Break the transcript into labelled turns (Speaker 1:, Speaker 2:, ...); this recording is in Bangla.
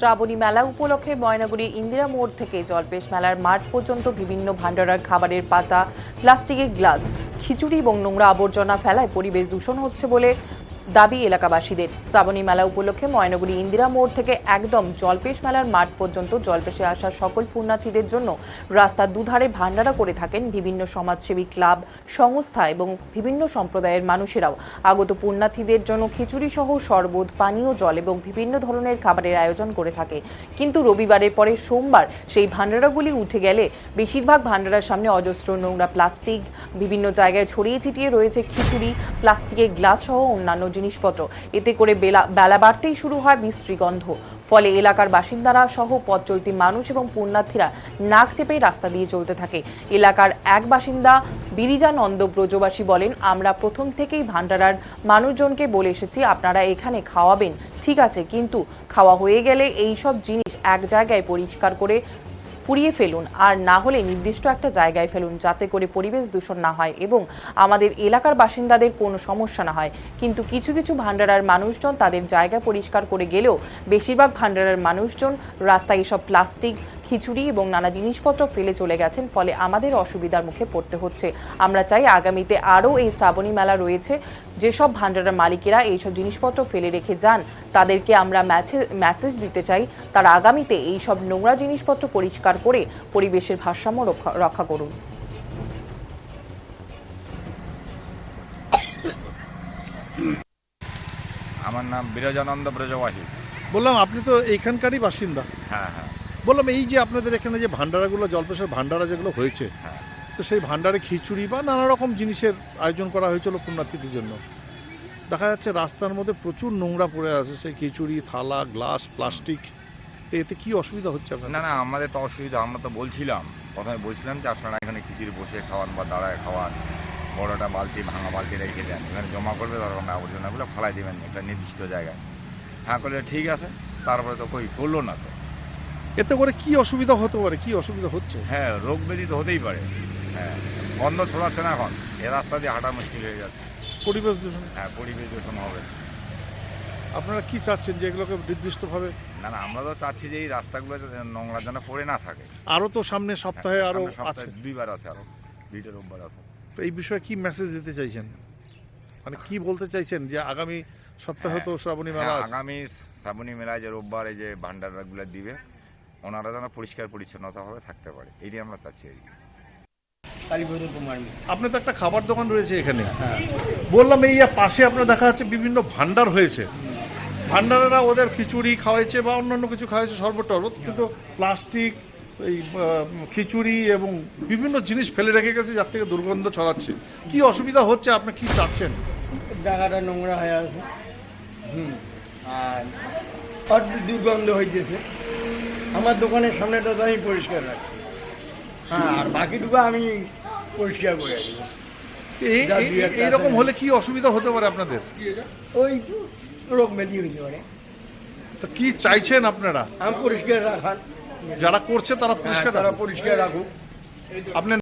Speaker 1: শ্রাবণী মেলা উপলক্ষে ময়নাগুড়ি ইন্দিরা মোড় থেকে জলপেশ মেলার মাঠ পর্যন্ত বিভিন্ন ভান্ডারার খাবারের পাতা, প্লাস্টিকের গ্লাস, খিচুড়ি এবং নোংরা আবর্জনা ফেলায় পরিবেশ দূষণ হচ্ছে বলে দাবি এলাকাবাসীদের। শ্রাবণী মেলা উপলক্ষে ময়নাগুড়ি ইন্দিরা মোড় থেকে একদম জলপেশ মেলার মাঠ পর্যন্ত জলপেশে আসা সকল পুণ্যার্থীদের জন্য রাস্তার দুধারে ভান্ডারা করে থাকেন বিভিন্ন সমাজসেবী ক্লাব, সংস্থা এবং বিভিন্ন সম্প্রদায়ের মানুষেরাও। আগত পুণ্যার্থীদের জন্য খিচুড়ি সহ শরবত, পানীয় জল এবং বিভিন্ন ধরনের খাবারের আয়োজন করে থাকে। কিন্তু রবিবারের পরে সোমবার সেই ভান্ডারাগুলি উঠে গেলে বেশিরভাগ ভান্ডারার সামনে অজস্র নোংরা প্লাস্টিক, বিভিন্ন জায়গায় ছড়িয়ে ছিটিয়ে রয়েছে খিচুড়ি, প্লাস্টিকের গ্লাস সহ অন্যান্য জিনিসপত্র। এতে করে বেলা বাড়তেই শুরু হয় বিশ্রী গন্ধ। ফলে এলাকার বাসিন্দারা সহ পথ চলতি মানুষ এবং পুণ্যার্থীরা নাক চেপে রাস্তা দিয়ে চলতে থাকে। এলাকার এক বাসিন্দা বিরিজানন্দ ব্রজবাসী বলেন, আমরা প্রথম থেকেই ভান্ডারার মানুষজনকে বলে এসেছি আপনারা এখানে খাওয়াবেন, ঠিক আছে, কিন্তু খাওয়া হয়ে গেলে এই সব জিনিস এক জায়গায় পরিষ্কার করে পুড়িয়ে ফেলুন, আর না হলে নির্দিষ্ট একটা জায়গায় ফেলুন, যাতে করে পরিবেশ দূষণ না হয় এবং আমাদের এলাকার বাসিন্দাদের কোনো সমস্যা না হয়। কিন্তু কিছু কিছু ভান্ডারার মানুষজন তাদের জায়গা পরিষ্কার করে গেলেও বেশিরভাগ ভান্ডারার মানুষজন রাস্তায় এসব প্লাস্টিক, খিচুড়ি এবং নানা জিনিসপত্র ফেলে চলে গেছেন। ফলে আমাদের অসুবিধার মুখে পড়তে হচ্ছে। আমরা চাই আগামীতে আরও এই শ্রাবণী মেলা রয়েছে, যেসব ভান্ডারার মালিকেরা এইসব জিনিসপত্র ফেলে রেখে যান তাদেরকে আমরা মেসেজ দিতে চাই, তারা আগামীতে এইসব নোংরা জিনিসপত্র পরিষ্কার করে পরিবেশের ভারসাম্য রক্ষা করুন।
Speaker 2: আমার নাম বিরজানন্দ ব্রজবাসী।
Speaker 3: বললাম আপনি তো এইখানকারই বাসিন্দা।
Speaker 2: হ্যাঁ হ্যাঁ
Speaker 3: বললাম এই যে আপনাদের এখানে যে ভান্ডারাগুলো, জলপেশের ভান্ডারা যেগুলো হয়েছে,
Speaker 2: হ্যাঁ
Speaker 3: তো সেই ভান্ডারে খিচুড়ি বা নানা রকম জিনিসের আয়োজন করা হয়েছিল পুণ্যার্থীদের জন্য। দেখা যাচ্ছে রাস্তার মধ্যে প্রচুর নোংরা পড়ে আছে, সেই খিচুড়ি, থালা, গ্লাস, প্লাস্টিক। এতে কি অসুবিধা হচ্ছে আপনার?
Speaker 2: না না, আমাদের তো অসুবিধা। আমরা তো প্রথমে বলছিলাম যে আপনারা এখানে খিচুড়ি বসে খাওয়ান বা দাঁড়ায় খাওয়ান, বড়টা বালতি, ভাঙা বালতি রেখে দেন, এখানে জমা করবে, তারপর আবর্জনাগুলো ফেলাই দেবেন একটা নির্দিষ্ট জায়গায়। হ্যাঁ করলে ঠিক আছে, তারপরে তো করলো না। তো
Speaker 3: এতে করে কি অসুবিধা হতে পারে, কি অসুবিধা হচ্ছে?
Speaker 2: হ্যাঁ, রোগ ব্যাধি তো হতেই পারে। হ্যাঁ, গন্ধ ছড়াচ্ছে না এখন, এ রাস্তা দিয়ে হাঁটা মুশকিল হয়ে যাচ্ছে।
Speaker 3: পরিবেশ দূষণ।
Speaker 2: হ্যাঁ, পরিবেশ দূষণ হবে।
Speaker 3: আপনারা কি চাচ্ছেন যে এগুলোকে নির্দিষ্টভাবে?
Speaker 2: না না, আমরা তো চাচ্ছি যে এই রাস্তাগুলো নোংরা যেন পড়ে না থাকে।
Speaker 3: আরও তো সামনে সপ্তাহে আরও আছে,
Speaker 2: 2বার আছে, আরও 2টা রোববার আছে।
Speaker 3: তো এই বিষয়ে কি মেসেজ দিতে চাইছেন, মানে কি বলতে চাইছেন যে আগামী সপ্তাহে তো শ্রাবণী মেলা আছে?
Speaker 2: আগামী শ্রাবণী মেলায় যে রোববার এই যে ভান্ডারগুলো দিবে, ওনারা যেন পরিষ্কার পরিচ্ছন্নতাভাবে থাকতে পারে, এইটাই আমরা চাচ্ছি।
Speaker 3: আপনার তো একটা খাবার দোকান রয়েছে এখানে, বললাম এই পাশে আপনার দেখা যাচ্ছে বিভিন্ন ভান্ডার হয়েছে, ভান্ডারেরা ওদের খিচুড়ি খাওয়াইছে বা অন্যান্য কিছু খাওয়াইছে, শরবত টরবত, কিন্তু প্লাস্টিক, এই খিচুড়ি এবং বিভিন্ন জিনিস ফেলে রেখে গেছে, যার থেকে দুর্গন্ধ ছড়াচ্ছে। কি অসুবিধা হচ্ছে, আপনি কি চাচ্ছেন?
Speaker 4: জায়গাটা নোংরা হয়ে আছে, আর দুর্গন্ধ হইতেছে। আমার দোকানের সামনেটা তো আমি পরিষ্কার রাখছি, হ্যাঁ, আর বাকিটুকু আমি পরিষ্কার করে রাখি।
Speaker 3: এইরকম হলে কি অসুবিধা হতে পারে আপনাদের?
Speaker 4: ওই রোগ ব্যাধি হইতে পারে।
Speaker 3: তো কি চাইছেন আপনারা?
Speaker 4: আমি পরিষ্কার রাখার,
Speaker 3: যারা করছে তারা পরিষ্কার
Speaker 4: তারা পরিষ্কার রাখুক।
Speaker 3: আপনার